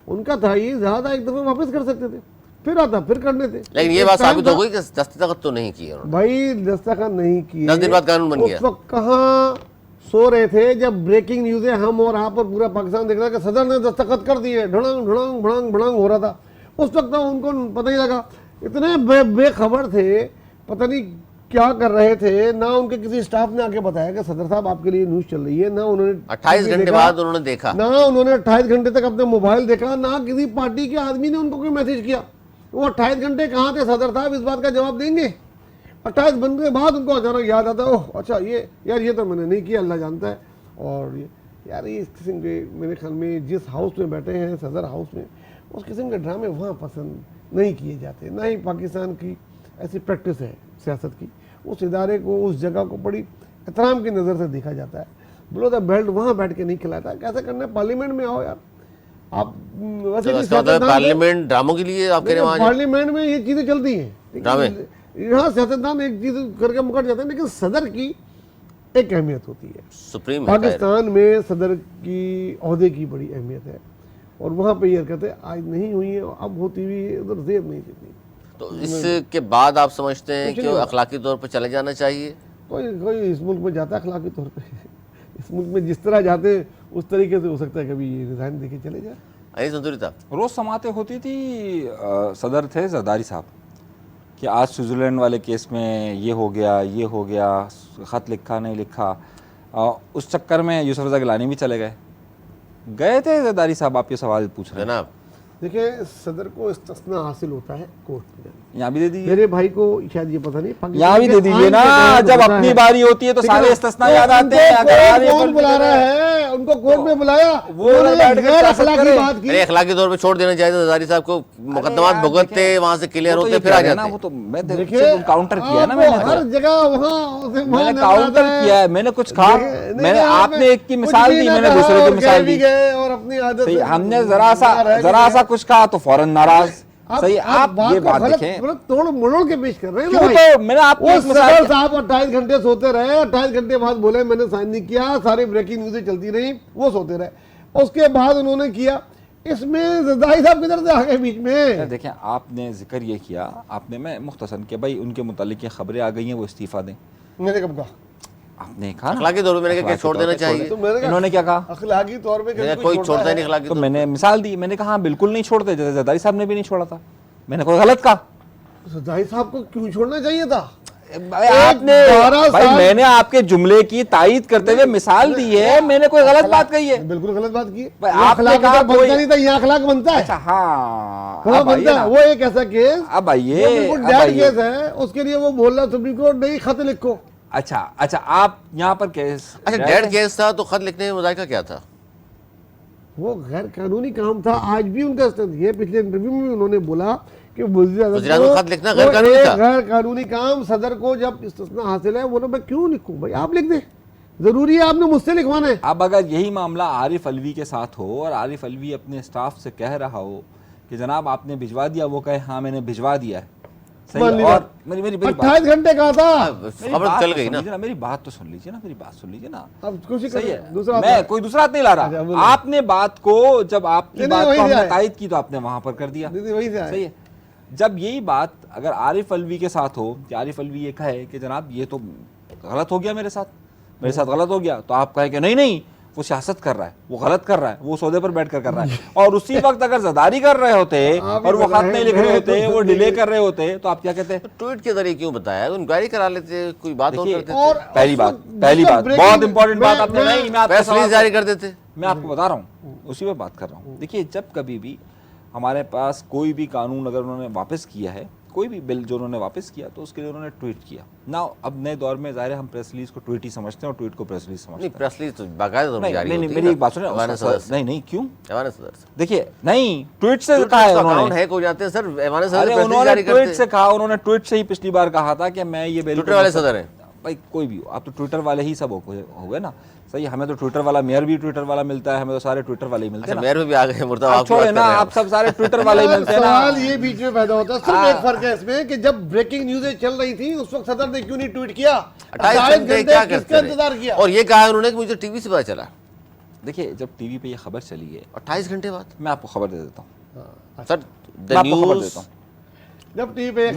उनका था ये, ज़्यादा एक दफ़ा वापस कर सकते थे, फिर आता फिर करने थे। लेकिन ये बात साबित हो गई कि दस्तखत तो नहीं किए उन्होंने। भाई दस्तखत नहीं किए, 10 दिन बाद कानून बन गया। उस वक्त कहाँ सो रहे थे जब ब्रेकिंग न्यूज़ है, हम और आप और पूरा पाकिस्तान देख रहा है कि सदर ने दस्तखत कर दिए, ढड़ंग ढड़ंग भड़ंग भड़ंग हो रहा था। उस वक्त तो उनको पता ही लगा, इतने बेखबर थे, पता नहीं क्या कर रहे थे, ना उनके किसी स्टाफ ने आके बताया कि सदर साहब आपके लिए न्यूज चल रही है, ना उन्होंने 28 घंटे बाद उन्होंने देखा, ना उन्होंने 28 घंटे तक अपने मोबाइल देखा, ना किसी पार्टी के आदमी ने उनको कोई मैसेज किया। वो 28 घंटे कहाँ थे सदर साहब, इस बात का जवाब देंगे। 28 घंटे के बाद उनको अचानक याद आता है, ओह अच्छा ये यार ये तो मैंने नहीं किया, अल्लाह जानता है। और ये यार इस किस्म के मेरे ख्याल में जिस हाउस में बैठे हैं सदर हाउस में, उस किस्म के ड्रामे वहाँ पसंद नहीं किए जाते, ना ही पाकिस्तान की ऐसी प्रैक्टिस है सियासत की। उस इदारे को, उस जगह को बड़ी एहतराम की नज़र से देखा जाता है। बिलो द बेल्ट वहाँ बैठ के नहीं खिलाता, कैसे करना है, पार्लियामेंट में आओ यार आप। वैसे भी तो पार्लियामेंट ड्रामों के लिए आपके वहाँ पार्लियामेंट में ये चीज़ें चलती हैं, ड्रामे यहाँ सियासतदान एक चीज़ करके मुकर जाते हैं, लेकिन सदर की एक अहमियत होती है। सुप्रीम पाकिस्तान में सदर की ओहदे की बड़ी अहमियत है, और वहाँ पे ये हरकतें आज नहीं हुई हैं, अब होती हुई उधर देर नहीं देती। तो इसके बाद आप समझते हैं कि अखलाकी तौर पर चले जाना चाहिए? कोई इस मुल्क में जाता है अखलाकी तौर पे इस मुल्क में जिस तरह जाते हैं उस तरीके से हो सकता है कभी ये रिजाइन देके चले जाए। अली संतूरी साहब, रोज़ समातें होती थी, सदर थे जरदारी साहब कि आज स्विट्ज़रलैंड वाले केस में ये हो गया, ख़त लिखा नहीं लिखा। उस चक्कर में यूसुफ रज़ा गिलानी भी चले गए थे जरदारी साहब। आप ये सवाल पूछ रहे हैं जनाब। देखिए सदर को इस्तिस्ना हासिल होता है कोर्ट में, यहाँ भी दे दीजिए। मेरे भाई को शायद ये पता नहीं, यहाँ भी दे दीजिए ना, जब अपनी बारी होती है तो सारे इस्तिस्ना याद आते हैं। कौन बुला रहा है उनको? कोर्ट में बुलाया, वो गैर अखलाकी बात की। अखलाकी तौर पे छोड़ देना चाहिए जरदारी साहब को, मुकदमात भुगतते वहां से क्लियर होते फिर आ जाते। वो तो मैं देखिए काउंटर किया है ना, मैंने हर जगह वहाँ काउंटर किया है, मैंने कुछ कहा, मैंने आपने एक की मिसाल दी, मैंने दूसरे की मिसाल दी, और अपनी आदत सही। हमने जरा सा कुछ कहा तो फौरन नाराज। सही, आप ये बात देखें, तोड़ मरोड़ के पेश कर रहे हैं। तो मैंने आपको एक मिसाल, साहब 28 घंटे सोते रहे, 28 घंटे बाद बोले मैंने साइन नहीं किया, सारी ब्रेकिंग न्यूज़ें चलती रही, वो सोते रहे, उसके बाद उन्होंने किया। इसमें जरदारी साहब किधर से आ गए बीच में? देखें आपने जिक्र ये किया, आपने, मैं मुख्तसरन कि भाई उनके मुतालिक ये खबरें आ गई हैं, वो इस्तीफा दें। मैंने कब कहा? आपने कहा अखलाकी तौर पे मैंने कहा छोड़ देना चाहिए। तो इन्होंने क्या कहा? अखलाकी तौर पे कोई छोड़ता नहीं अखलाकी। तो मैंने मिसाल दी, मैंने कहा बिल्कुल नहीं छोड़ते, जैसे जरदारी साहब ने भी नहीं छोड़ा था। मैंने कोई गलत कहा? जरदारी साहब को क्यों छोड़ना चाहिए था? आपने भाई, मैंने आपके जुमले की तायीद करते हुए मिसाल दी है, मैंने कोई गलत बात कही है? बिल्कुल गलत बात की। आपने कहा बनता नहीं था, यहाँ अखलाक बनता है। अच्छा हाँ, बनता है। वो एक ऐसा केस, अब आइए, केस है, उसके लिए वो बोल रहा सुप्रीम कोर्ट नहीं, खत लिखो। अच्छा, आप यहाँ पर केस, अच्छा डेड केस था तो खत लिखने में मुज़ाहिरा क्या था? वो गैर कानूनी काम था। आज भी उनका ये पिछले इंटरव्यू में उन्होंने बोला कि खत लिखना गैर कानूनी था। गैर कानूनी काम सदर को जब इस्तिस्ना हासिल है, बोलो मैं क्यों लिखूं भाई, आप लिख दें, जरूरी है आपने मुझसे लिखवाना है। अब अगर यही मामला आरिफ अलवी के साथ हो और आरिफ अलवी अपने स्टाफ से कह रहा हो कि जनाब आपने भिजवा दिया, वो कहे हाँ मैंने भिजवा दिया है, सही, और मेरी 28 घंटे का था, खबर चल गई ना। मेरी बात तो सुन लीजिए ना, मेरी बात सुन लीजिए ना। अब कुछ सही है, मैं कोई दूसरा हाथ नहीं ला रहा। आपने बात को, जब आपकी बात को हमने तायद की तो आपने वहां पर कर दिया, सही है। जब यही बात अगर आरिफ अलवी के साथ हो कि आरिफ अलवी ये कहे कि जनाब ये तो गलत हो गया मेरे साथ गलत हो गया, तो आप कहे कि नहीं वो सियासत कर रहा है, वो गलत कर रहा है, वो सौदे पर बैठ कर रहा है, और उसी वक्त अगर जरदारी कर रहे होते और वो खत नहीं लिख रहे होते, वो डिले कर रहे होते, तो आप क्या कहते? ट्वीट के जरिए क्यों बताया? इंक्वायरी करा लेते, कोई बात और करते। और पहली बात बहुत इंपॉर्टेंट बात आपने नहीं, मैं प्रेस रिलीज जारी कर देते। मैं आपको बता रहा हूँ, उसी में बात कर रहा हूँ। देखिए जब कभी भी हमारे पास कोई भी कानून अगर उन्होंने वापस किया है, कोई भी बिल जो उन्होंने वापस किया, तो उसके लिए उन्होंने ट्वीट किया ना। अब नए दौर में ज़ाहिर है हम प्रेस रिलीज को ट्वीट ही समझते हैं और ट्वीट को प्रेस रिलीज समझते हैं। प्रेस रिलीज तो बाकायदा नहीं, मेरी एक बात सुनिए। नहीं क्यों? देखिए नहीं, ट्वीट से कहा है उन्होंने, हैक हो जाते हैं सर। उन्होंने ट्वीट से कहा, उन्होंने ट्वीट से ही पिछली बार कहा था कि मैं ये ट्विटर वाले सदर हैं भाई, कोई भी हो, आप तो ट्विटर वाले ही सब हो गए ना, सही। हमें तो ट्विटर वाला मेयर भी ट्विटर वाला मिलता है, हमें तो सारे ट्विटर वाले ही मिलते हैं। मेयर भी आ गए, मुर्दाबाद छोड़े ना, आप सब सारे ट्विटर वाले ही मिलते हैं ना। सवाल ये बीच में पैदा होता है, सिर्फ एक फर्क है इसमें कि जब ब्रेकिंग न्यूज़ें चल रही थी उस वक्त सदर ने क्यों नहीं ट्वीट किया? 28 घंटे क्या किसका इंतजार किया? और ये कहा उन्होंने कि मुझे टीवी से पता चला। देखिए जब टीवी पे ये खबर चली है 28 घंटे बाद, मैं आपको खबर दे देता हूँ सर, द न्यूज़ जब टीवी पे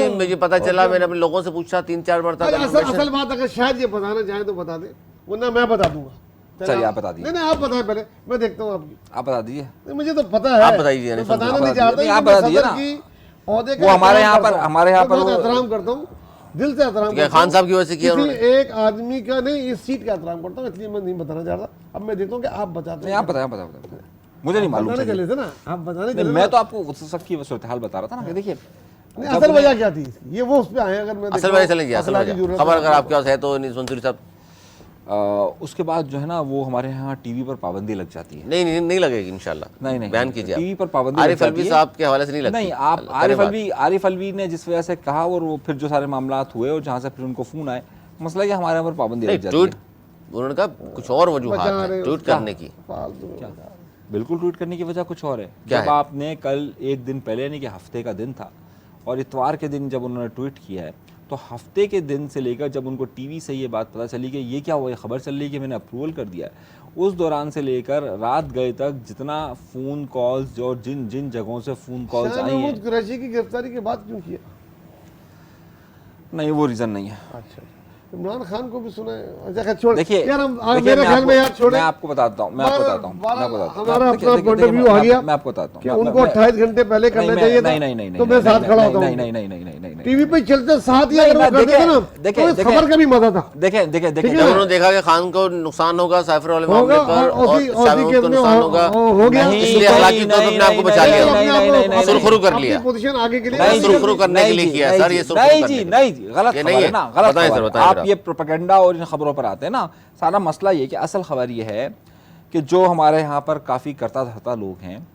मुझे पता चला, मैंने अपने लोगों से पूछा 3-4 बार तक। असल बात अगर शायद ये बताना चाहे तो बता दे, वरना मैं बता दूंगा। चलिए आप बता दीजिए। नहीं आप बताएं पहले, मैं देखता हूँ आपकी। आप बता दीजिए। मुझे तो पता है, आप बताइए। बताना नहीं चाहता, आप बता दीजिए ना। वो हमारे यहाँ पर एहतराम करता हूँ, दिल से एहतराम क्या करता खान हूं। साहब की वजह से किया किसी उन्होंने? एक आदमी का नहीं, इस सीट का एहतराम करता हूँ, इसलिए मैं नहीं बताना चाहता। अब मैं देखता हूँ कि आप बताते नहीं, आप बताएं, मुझे नहीं मालूम बताने चलिए। चले थे ना, आप बताने नहीं, चले थे मैं ना। तो आपको उस वक्त की सूरत हाल बता रहा था ना कि देखिए नहीं, जब असल उन्हें- वजह क्या थी इसकी? ये वो उस पे आए, अगर मैं असल देखता वजह हूँ, चलेंगे, असल अखलाकी वजह जरूरत खबर है अगर आपके पास है तो मंसूरी साहब। उसके बाद जो है ना वो हमारे यहाँ टीवी पर पाबंदी लग जाती है। नहीं नहीं नहीं लगेगी इंशाल्लाह, नहीं, बयान कीजिए। टीवी आप पर पाबंदी लग आरिफ जाती अलवी है। साहब के हवाले से नहीं लगती? नहीं, आप करें आरिफ अलवी ने जिस वजह से कहा और वो फिर जो सारे मामलात हुए और जहाँ से फिर उनको फ़ोन आए, मसला ये हमारे यहाँ पर पाबंदी नहीं, लग जाती ट्वीट है। उन्होंने कहा कुछ और वजूहात बचा हैं रहे ट्वीट उसका। करने की। फालतू में क्या? बता रहे। बिल्कुल, ट्वीट करने की वजह कुछ और है। क्या जब है? आपने कल एक दिन पहले यानी कि हफ्ते का दिन था और इतवार के दिन जब उन्होंने ट्वीट किया है, तो हफ्ते के दिन से लेकर जब उनको टीवी से ये बात पता चली कि ये क्या हुआ, ये खबर चल रही है कि मैंने अप्रूवल कर दिया है, उस दौरान से लेकर रात गए तक जितना फ़ोन कॉल्स जो जिन जिन जगहों से फ़ोन कॉल्स शाह आई महमूद हैं, कुरैशी की गिरफ्तारी के बाद क्यों किया? नहीं वो रीज़न नहीं है। अच्छा, इमरान खान को भी सुना है। अच्छा खैर छोड़ देखिए यार, हम देखिए, मेरे ख्याल में यार छोड़े। मैं आपको बताता हूँ हमारा देखिए, अपना देखिए, पॉइंट ऑफ देखिए, व्यू आ गया मैं आपको बताता हूँ कि उनको 28 घंटे पहले करना चाहिए था, तो मैं साथ खड़ा होता हूँ। नहीं, टीवी पे चलते साथ ही नहीं, अगर वो मैं कर देते ना, देखिए, तो इस खबर का भी मजा था। देखें ठीक है जब ना? उन्होंने देखा कि खान को नुकसान होगा साइफर वाले मामले होगा पर और और उसी शाह महमूद केस को में नुकसान होगा, हो गया। इसलिए अखलाकी तौर पर अपने आप को बचा लिया, नहीं, सुरखरू कर लिया। अपनी पोजीशन आगे के लिए नहीं जी, सुरखरू करने के लिए नहीं किया जी, सर, ये नहीं सुरखरू जी, करने के लिए। नहीं जी, गलत ये खबर नहीं है है। ना, गलत बताएं खबर सर, है। बताएं आप फिर ये प्रोपेगेंडा और इन खबरों पर आते हैं ना, सारा मसला ये कि असल खबर ये है कि जो हमारे यहाँ पर काफ़ी करता धरता लोग हैं,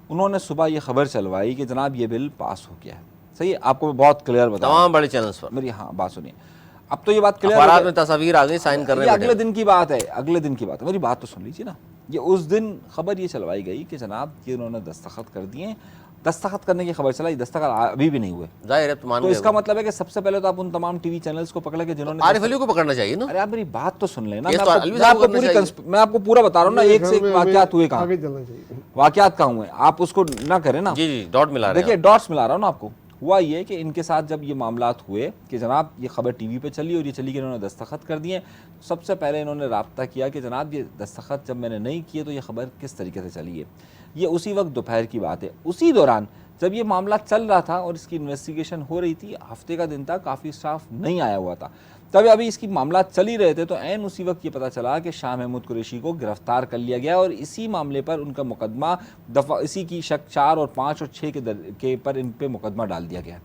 उन्होंने सुबह ये खबर चलवाई कि जनाब ये बिल पास हो गया है। सही है, आपको बहुत क्लियर बता तमाम बड़े चैनल्स पर मेरी हाँ बात सुनिए। अब तो ये बात क्लियर अखबारात में तस्वीर आ गई, साइन कर ये रहे हैं अगले दिन की बात है, अगले दिन की बात है। मेरी बात तो सुन लीजिए ना। ये उस दिन खबर ये चलवाई गई कि जनाब ये उन्होंने दस्तखत कर दिए। दस्तखत करने की खबर चलाई, दस्तखत अभी भी नहीं हुए। जाहिर है, मान तो गए इसका वो। मतलब है कि सबसे पहले तो आप उन तमाम टीवी चैनल्स को पकड़े कि जिन्होंने आरिफ अलवी को पकड़ना चाहिए ना। अरे आप मेरी बात तो सुन लेना। ये मैं तो आपको- अलवी मैं साहब आपको करना पूरी चाहिए। मैं आपको पूरा बता रहा हूँ ना, एक से एक वाकयात हुए कहाँ, आगे चलना चाहिए। वाकयात कहाँ हुए, आप उसको ना करें ना। जी जी, डॉट मिला रहे देखिए हैं डॉट्स मिला रहा हूँ ना आपको। हुआ ये कि इनके साथ जब ये मामलात हुए कि जनाब ये खबर टीवी पे चली और ये चली कि इन्होंने दस्तखत कर दिए, सबसे पहले इन्होंने राब्ता किया कि जनाब ये दस्तखत जब मैंने नहीं किए तो ये खबर किस तरीके से चली है। ये उसी वक्त दोपहर की बात है। उसी दौरान जब ये मामला चल रहा था और इसकी इन्वेस्टिगेशन हो रही थी, हफ्ते का दिन था, काफ़ी स्टाफ नहीं आया हुआ था, तब अभी इसकी मामला चल ही रहे थे, तो ऐन उसी वक्त ये पता चला कि शाह महमूद कुरैशी को गिरफ्तार कर लिया गया और इसी मामले पर उनका मुकदमा दफ़ा इसी की शक 4 और 5 और 6 के पर इन पे मुकदमा डाल दिया गया।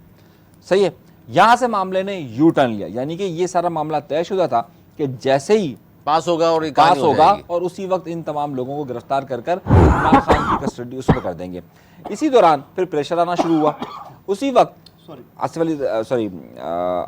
सही है, यहाँ से मामले ने यू टर्न लिया, यानी कि ये सारा मामला तयशुदा था कि जैसे ही पास होगा और ये पास कहानी हो होगा जाएगी। और उसी वक्त इन तमाम लोगों को गिरफ्तार कर इमरान खान की कस्टडी उसमें कर देंगे। इसी दौरान फिर प्रेशर आना शुरू हुआ। उसी वक्त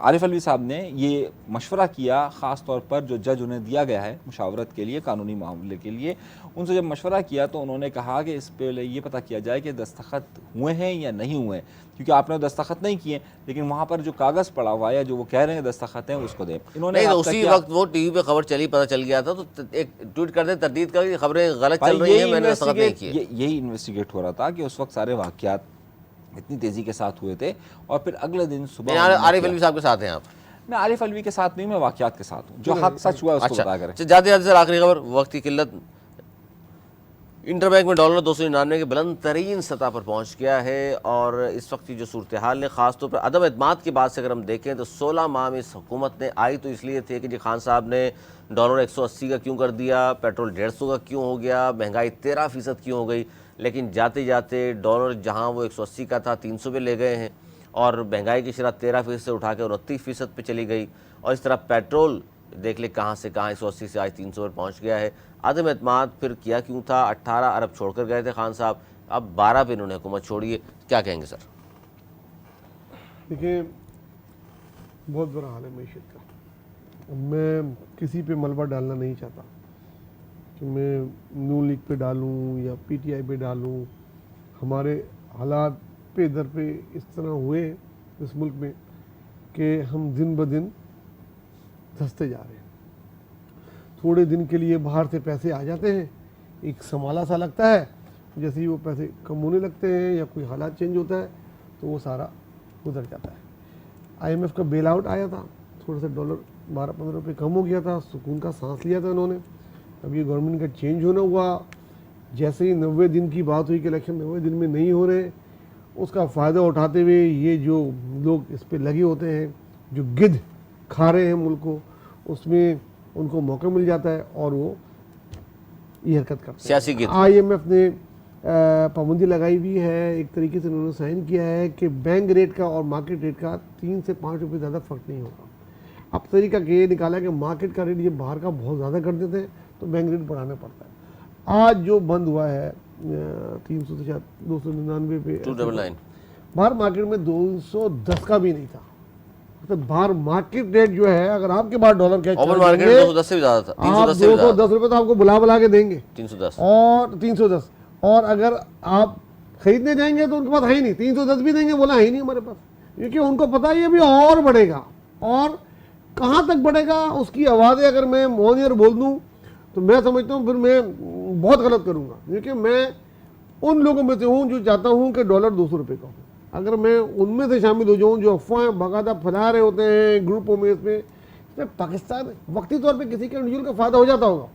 आरिफ अलवी साहब ने ये मशवरा किया, ख़ास तौर पर जो जज उन्हें दिया गया है मुशावरत के लिए, कानूनी मामले के लिए, उनसे जब मशवरा किया तो उन्होंने कहा कि इस पे ये पता किया जाए कि दस्तखत हुए हैं या नहीं हुए, क्योंकि आपने दस्तखत नहीं किए, लेकिन वहाँ पर जो कागज़ पड़ा हुआ है या जो वो कह रहे हैं दस्तखत हैं उसको दें। इन्होंने नहीं, तो राब्ता उसी किया। वक्त वो टीवी पे खबर चली, पता चल गया था, तो एक ट्वीट कर दे, तरदीद कर, खबरें गलत भाई चल रही हैं, मैंने दस्तखत नहीं किए। यही इन्वेस्टिगेट हो रहा था कि उस वक्त सारे वाकयात इतनी तेज़ी के साथ हुए थे और फिर अगले दिन सुबह नहीं, उन्होंने आरिफ किया। अलवी साहब के साथ हैं आप? मैं आरिफ अलवी के साथ नहीं, मैं वाकयात के साथ हूँ, जो हक सच हुआ है उसको बताया करें। अच्छा, जाते जाते सर आखिरी खबर, वक्त की किल्लत। इंटरबैंक में डॉलर 299 के बुलंद तरीन सतह पर पहुंच गया है और इस वक्त की जो सूरत हाल है, ख़ासतौर पर अदम एतमाद की बात से अगर हम देखें तो 16 माह में इस हुकूमत ने आई तो इसलिए थे कि जी खान साहब ने डॉलर 180 का क्यों कर दिया, पेट्रोल 150 का क्यों हो गया, महंगाई 13% क्यों हो गई, लेकिन जाते जाते डॉलर जहां वो 180 का था 300 पे ले गए हैं और महंगाई की शरह 13% से उठा के 29% पे चली गई और इस तरह पेट्रोल देख ले कहाँ से कहाँ 180 से आज 300 पर पहुँच गया है। आदम एतमाद फिर किया क्यों था? 18 अरब छोड़कर गए थे खान साहब, अब 12 पे इन्होंने हुकूमत छोड़ी है, क्या कहेंगे सर? देखिए बहुत बुरा हाल है मीशत का। मैं किसी पे मलबा डालना नहीं चाहता कि मैं नून लीग पे डालूं या पीटीआई पे डालूं। हमारे हालात पे दर पे इस तरह हुए इस मुल्क में कि हम दिन ब दिन धंसते जा रहे हैं। थोड़े दिन के लिए बाहर से पैसे आ जाते हैं, एक संभाला सा लगता है, जैसे ही वो पैसे कम होने लगते हैं या कोई हालात चेंज होता है तो वो सारा उधर जाता है। आईएमएफ का बेल आउट आया था, थोड़ा सा डॉलर 12-15 रुपये कम हो गया था, सुकून का सांस लिया था उन्होंने। अब ये गवर्नमेंट का चेंज होना हुआ, जैसे ही 90 दिन की बात हुई कि इलेक्शन 90 दिन में नहीं हो रहे, उसका फ़ायदा उठाते हुए ये जो लोग इस पर लगे होते हैं जो गिद्ध खा रहे हैं मुल्क को, उसमें उनको मौका मिल जाता है और वो ये हरकत करते हैं। सियासी गिद्ध। IMF ने पाबंदी लगाई हुई है, एक तरीके से उन्होंने साइन किया है कि बैंक रेट का और मार्केट रेट का 3 से 5 रुपये ज़्यादा फ़र्क नहीं होगा। अब तरीका ये निकाला है कि मार्केट का रेट ये बाहर का बहुत ज़्यादा कर देते हैं तो बैंक रेट बढ़ाना पड़ता है। आज जो बंद हुआ है 300 से 299 पे, 299 बाहर मार्केट में 210 का भी नहीं था। मतलब बाहर मार्केट रेट जो है, अगर आपके पास डॉलर कैश ओपन मार्केट 210 से भी ज़्यादा था, 310 से भी ज़्यादा, 210 रुपये तो आपको बुला के देंगे 310 और 310, और अगर आप खरीदने जाएंगे तो उनके पास है ही नहीं, 310 भी देंगे, बोला है ही नहीं हमारे पास, क्योंकि उनको पता है ये भी और बढ़ेगा। और कहाँ तक बढ़ेगा उसकी आवाज़ें अगर मैं मोहनियर बोल दूँ तो मैं समझता हूँ फिर मैं बहुत गलत करूँगा, क्योंकि मैं उन लोगों में से हूँ जो चाहता हूँ कि डॉलर 200 रुपये का हो। अगर मैं उनमें से शामिल हो जाऊँ जो अफवाहें बाकायदा फैला रहे होते हैं ग्रुपों में, इसमें पाकिस्तान वक्ती तौर पे किसी के इंडिविजुअल का फ़ायदा हो जाता होगा,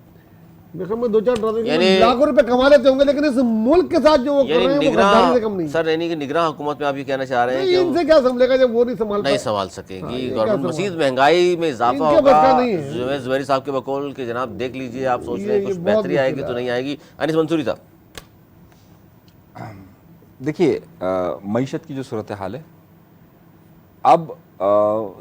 देखो मैं 2-4 डॉलर लाखों रुपए कमा लेते होंगे, लेकिन इस मुल्क के साथ जो वो कर रहे हैं वो गद्दारी से कम नहीं। सर यानी कि निगरान हुकूमत में आप ये कहना चाह रहे हैं कि इनसे क्या संभलेगा जब वो नहीं संभाल सकेगी गवर्नमेंट। मजीद महंगाई में इजाफा होगा। जुबैर साहब के बकौल के जनाब देख लीजिए, आप सोच रहे हैं कुछ बेहतरी आएगी तो नहीं आएगी। अनीस मंसूरी साहब, देखिए मईशत की जो सूरत हाल है, अब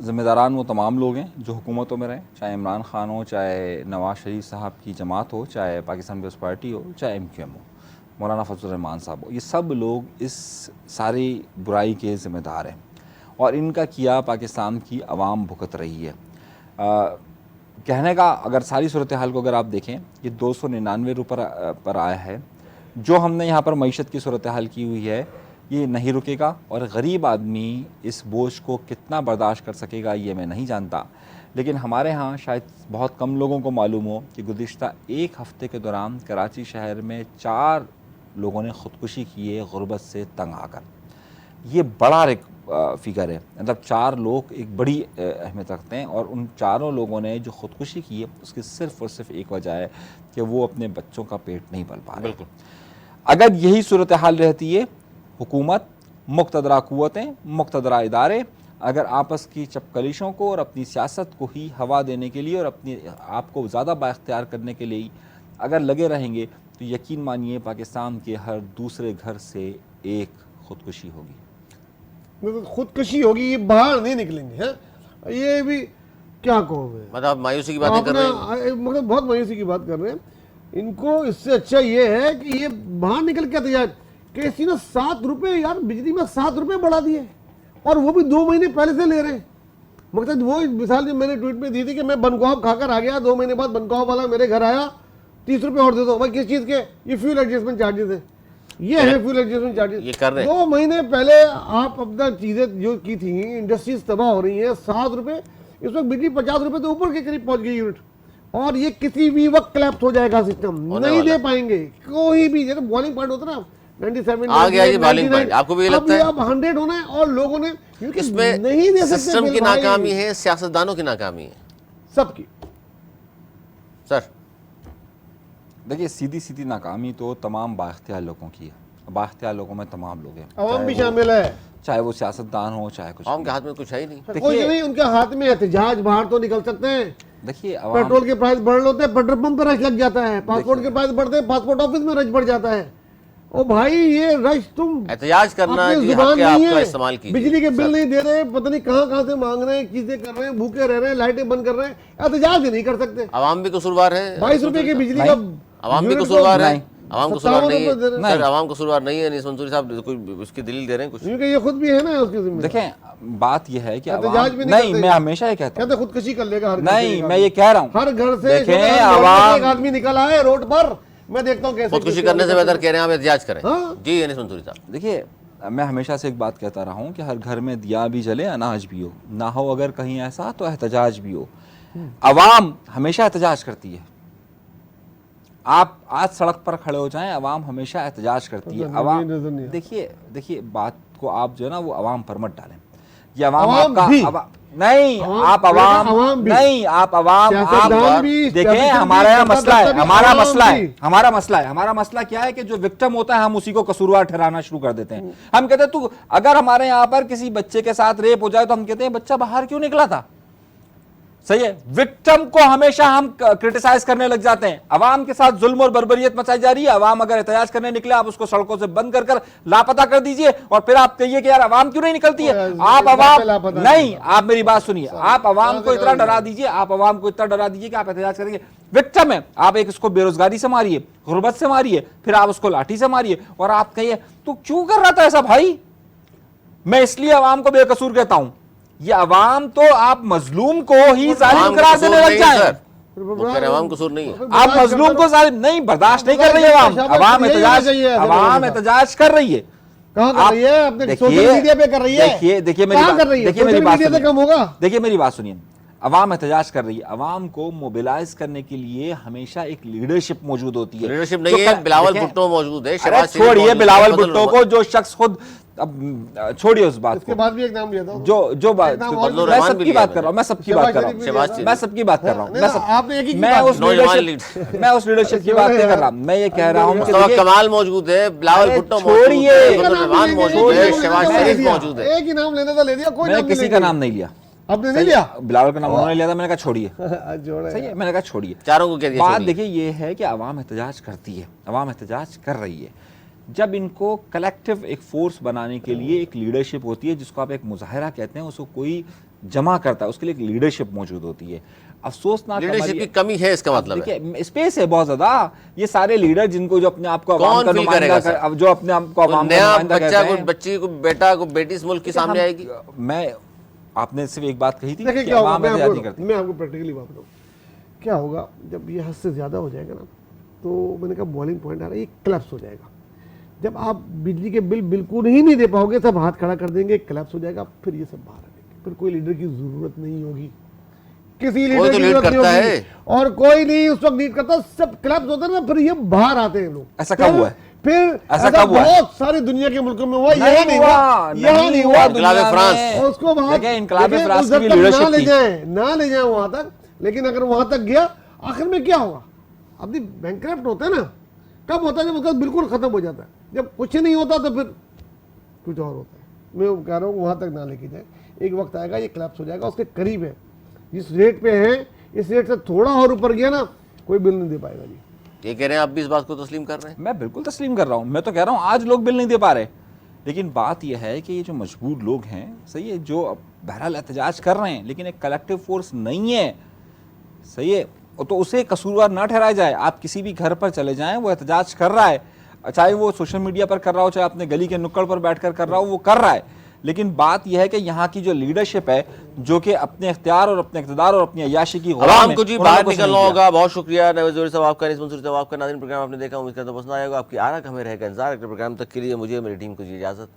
ज़िम्मेदारान वो तमाम लोग हैं जो हुकूमतों में रहें, चाहे इमरान खान हो, चाहे नवाज शरीफ साहब की जमात हो, चाहे पाकिस्तान पीपल्स पार्टी हो, चाहे MQM हो, मौलाना फजल रहमान साहब हो, ये सब लोग इस सारी बुराई के ज़िम्मेदार हैं और इनका किया पाकिस्तान की आवाम भुगत रही है। कहने का अगर सारी सूरत हाल को अगर आप देखें, ये 299 रुपये पर आया है। जो हमने यहाँ पर मईशत की सूरत हाल की हुई है ये नहीं रुकेगा और गरीब आदमी इस बोझ को कितना बर्दाश्त कर सकेगा ये मैं नहीं जानता। लेकिन हमारे यहाँ शायद बहुत कम लोगों को मालूम हो कि गुज़िश्ता एक हफ़्ते के दौरान कराची शहर में 4 लोगों ने ख़ुदकुशी की है गुर्बत से तंग आकर। ये बड़ा फिगर है, मतलब 4 लोग एक बड़ी अहमियत रखते हैं और उन चारों लोगों ने जो ख़ुदकुशी की है उसकी सिर्फ़ और सिर्फ एक वजह है कि वो अपने बच्चों का पेट नहीं पल पा रहे। बिल्कुल, अगर यही सूरत हाल रहती है, हुकूमत, मुक़तदरा क़ुव्वतें, मुक़तदरा इदारे अगर आपस की चपकलिशों को और अपनी सियासत को ही हवा देने के लिए और अपनी आपको ज़्यादा बाख्तियार करने के लिए अगर लगे रहेंगे तो यकीन मानिए पाकिस्तान के हर दूसरे घर से एक ख़ुदकुशी होगी। खुदकुशी होगी, ये बाहर नहीं निकलेंगे हैं। ये भी क्या कौम है, मतलब मायूसी की बातें कर रहे हैं, मतलब बहुत मायूसी की बात कर रहे हैं। इनको इससे अच्छा ये है कि ये बाहर निकल के तैयार कि इसी ने 7 रुपये यार बिजली में 7 रुपये बढ़ा दिए और वो भी 2 महीने पहले से ले रहे हैं। मकसद वो मिसाल जो मैंने ट्वीट में दी थी कि मैं बनकॉब खाकर आ गया, 2 महीने बाद बनकॉब वाला मेरे घर आया, 30 रुपये और दे दो भाई। किस चीज़ के? ये फ्यूल एडजस्टमेंट चार्जेस है, ये है फ्यूल एडजस्टमेंट चार्जेस, ये कर रहे हैं। 2 महीने पहले आप अपना चीज़ें जो की थी, इंडस्ट्रीज तबाह हो रही हैं, 7 रुपये, इस वक्त बिजली 50 रुपये तो ऊपर के करीब पहुंच गई यूनिट, और ये किसी भी वक्त क्लैप्स हो जाएगा सिस्टम, नहीं दे पाएंगे कोई भी। जैसे बॉइलिंग पॉइंट होता ना 97 आ गया ये बॉइलिंग पॉइंट, आपको भी ये लगता है? अब 100 होना है और लोगों ने इसमें नहीं दे सकते। सिस्टम की नाकामी है, सियासतदानों की नाकामी है, सबकी। सर देखिए सीधी सीधी नाकामी तो तमाम बाख्तियार लोगों की है, बाख्तियार लोगों में तमाम लोग हैं, अवाम भी शामिल है, चाहे वो सियासतदान हो चाहे कुछ। आवाम के हाथ में कुछ है ही नहीं। कुछ नहीं उनके हाथ में, एहतजाज बाहर तो निकल सकते हैं। देखिए पेट्रोल के प्राइस बढ़ होते हैं, पेट्रोल पंप पर रश लग जाता है, पासपोर्ट के प्राइस बढ़ते हैं, पासपोर्ट ऑफिस में रश बढ़ जाता है। ओ भाई ये रश तुम एहतजाज करना अपनी जी, जुबान हक है नहीं आपका, है। इस्तेमाल कीजिए। बिजली के बिल नहीं दे रहे, पता नहीं कहाँ से मांग रहे हैं, चीजें कर रहे हैं, भूखे रह रहे हैं, लाइटें बंद कर रहे हैं, एहतजाज ही नहीं कर सकते। आवाम भी कसूरवार है, 22 रुपए की बिजली का आवाम भी कसूरवार है, नहीं। आवाम कसूरवार नहीं है, 57 सर आवाम कसूरवार नहीं है। अनीस मंसूरी साहब कोई उसकी दलील दे रहे हैं कुछ? क्योंकि ये खुद भी है ना उसके जिम्मे। देखें बात यह है कि एहतजाज भी नहीं, मैं हमेशा ये कहता हूं, कहते खुदकुशी कर लेगा हर घर से नहीं एक मैं ये कह रहा हूँ, हर घर से देखें एक आवाम आदमी निकल आए रोड पर, मैं देखता हूँ कैसे खुदकुशी करने से बेहतर कह रहे हैं आप एहतजाज करें। हाँ। जी अनीस मंसूरी साहब, देखिए मैं हमेशा से एक बात कहता रहा हूँ कि हर घर में दिया भी जले अनाज भी हो, ना हो अगर कहीं ऐसा तो एहतजाज भी हो। अवाम हमेशा एहतजाज करती है, आप आज सड़क पर खड़े हो जाएं, अवाम हमेशा एहतजाज करती है। अवाम देखिए बात को आप जो है ना वो अवाम पर मत डालें, ये अवाम आपका नहीं, आप अवाम नहीं, आप अवाम, आप देखें, हमारा यहाँ मसला है, हमारा मसला क्या है कि जो विक्टिम होता है हम उसी को कसूरवार ठहराना शुरू कर देते हैं। हम कहते हैं तू, अगर हमारे यहाँ पर किसी बच्चे के साथ रेप हो जाए तो हम कहते हैं बच्चा बाहर क्यों निकला था। सही है, विक्टिम को हमेशा हम क्रिटिसाइज करने लग जाते हैं। अवाम के साथ जुल्म और बर्बरियत मचाई जा रही है, अवाम अगर एहतजाज करने निकले आप उसको सड़कों से बंद कर लापता कर दीजिए और फिर आप कहिए कि यार अवाम क्यों नहीं निकलती है। आप अवाम नहीं, आप मेरी बात सुनिए, आप अवाम को इतना डरा दीजिए, आप अवाम को इतना डरा दीजिए कि आप एहतजाज करेंगे। विक्टिम है, आप एक उसको बेरोजगारी से मारिए, गुर्बत से मारिए, फिर आप उसको लाठी से मारिए और आप कहिए तू क्यों कर रहा था ऐसा भाई। मैं इसलिए अवाम को बेकसूर कहता हूं, ये अवाम तो आप मजलूम को ही जालिम करार देने लग जाए। अवाम कसूर नहीं है, आप मजलूम को जालिम नहीं, बर्दाश्त नहीं कर रही है अवाम एहतजाज कर रही है। कहाँ कर रही है? अपने सोशल मीडिया पे कर रही है। देखिए मेरी बात सुनिए, अवाम एहतजाज कर रही है, अवाम को मोबिलाइज करने के लिए हमेशा एक लीडरशिप मौजूद होती है। लीडरशिप नहीं है, बिलावल भुट्टो मौजूद है। छोड़िए बिलावल भुट्टो को, जो शख्स खुद, अब छोड़िए उस बात को, बाद भी एक नाम लिया था जो बात, मैं सबकी बात कर रहा हूँ, मैं सबकी बात कर रहा हूँ, मैं उस लीडरशिप की बात नहीं कर रहा, मैं ये कह रहा हूँ कि कमाल मौजूद है, बिलावल भुट्टो छोड़िए, मौजूद है, शहबाज शरीफ मौजूद है। एक ही नाम लेने तो ले दिया, कोई मैंने किसी का नाम नहीं लिया। आपने नहीं लिया? बिलावल का नाम उन्होंने लिया था, मैंने कहा छोड़िए। सही है, मैंने कहा छोड़िए, चारों को कह दिया। बात देखिए ये है कि अवाम एहतजाज करती है, अवाम एहतजाज कर रही है, जब इनको कलेक्टिव एक फोर्स बनाने के लिए एक लीडरशिप होती है, जिसको आप एक मुजाहरा कहते हैं, उसको कोई जमा करता है, उसके लिए एक लीडरशिप मौजूद होती है। अफसोसनाक लीडरशिप की कमी है, इसका मतलब है स्पेस है बहुत ज्यादा। ये सारे लीडर जिनको जो अपने आप को अवाम का नुमाइंदा कर, जो अपने आप को अवाम का नुमाइंदा कहते हैं, बच्चा को, बच्ची को, बेटा को, बेटी इस मुल्क के सामने आएगी। मैं, आपने सिर्फ एक बात कही थी कि अवाम एहतजाज नहीं करती। मैं आपको प्रैक्टिकली बात बताऊं, क्या होगा जब ये हद से ज्यादा हो जाएगा ना, तो मैंने कहा बॉइलिंग पॉइंट आ रहा है, ये क्लैप्स हो जाएगा। जब आप बिजली के बिल बिल्कुल ही नहीं दे पाओगे, सब हाथ खड़ा कर देंगे, क्लैप्स हो जाएगा, फिर ये सब बाहर आएंगे, फिर कोई लीडर की जरूरत नहीं होगी, किसी लीडर की जरूरत नहीं होगी, और कोई नहीं उस वक्त लीड करता, सब क्लैप्स होते हैं ना, फिर ये बाहर आते हैं लोग। ऐसा कब हुआ है? फिर ऐसा बहुत सारी दुनिया के मुल्कों में हुआ, यहाँ नहीं हुआ, उसको वहां ना ले जाए वहां तक, लेकिन अगर वहां तक गया, आखिर में क्या होगा? अब बैंकक्रप्ट होता है ना, कब होता है? जब उसका बिल्कुल खत्म हो जाता है। जब कुछ नहीं होता तो फिर कुछ और होता है। मैं कह रहा हूँ वहां तक ना लेके जाए, एक वक्त आएगा ये क्लैप्स हो जाएगा, उसके करीब है, जिस रेट पे है इस रेट से थोड़ा और ऊपर गया ना, कोई बिल नहीं दे पाएगा जी। ये कह रहे हैं आप भी इस बात को तस्लीम कर रहे हैं? मैं बिल्कुल तस्लीम कर रहा हूँ। मैं तो कह रहा हूँ आज लोग बिल नहीं दे पा रहे, लेकिन बात यह है कि ये जो मजबूर लोग हैं, सही है, जो बहरहाल एहतजाज कर रहे हैं, लेकिन एक कलेक्टिव फोर्स नहीं है, सही है, तो उसे कसूरवार ना ठहराया जाए। आप किसी भी घर पर चले जाएं, वो एहतजाज कर रहा है, चाहे वो सोशल मीडिया पर कर रहा हो, चाहे अपने गली के नुक्कड़ पर बैठकर कर रहा हो, वो कर रहा है। लेकिन बात यह है कि यहाँ की जो लीडरशिप है, जो कि अपने इख्तियार और अपने इक़्तिदार और अपनी अय्याशी की गुलाम को जी बाहर निकलना होगा। बहुत शुक्रिया नवाज़ ज़ोहरी साहब आपका, मंसूरी साहब आपका। नाज़रीन, प्रोग्राम आपने देखा, उम्मीद करता हूं पसंद आएगा। आपकी आरा का हमें रहेगा इंतजार। अगले प्रोग्राम तक के लिए मुझे, मेरी टीम को जी इजाज़त।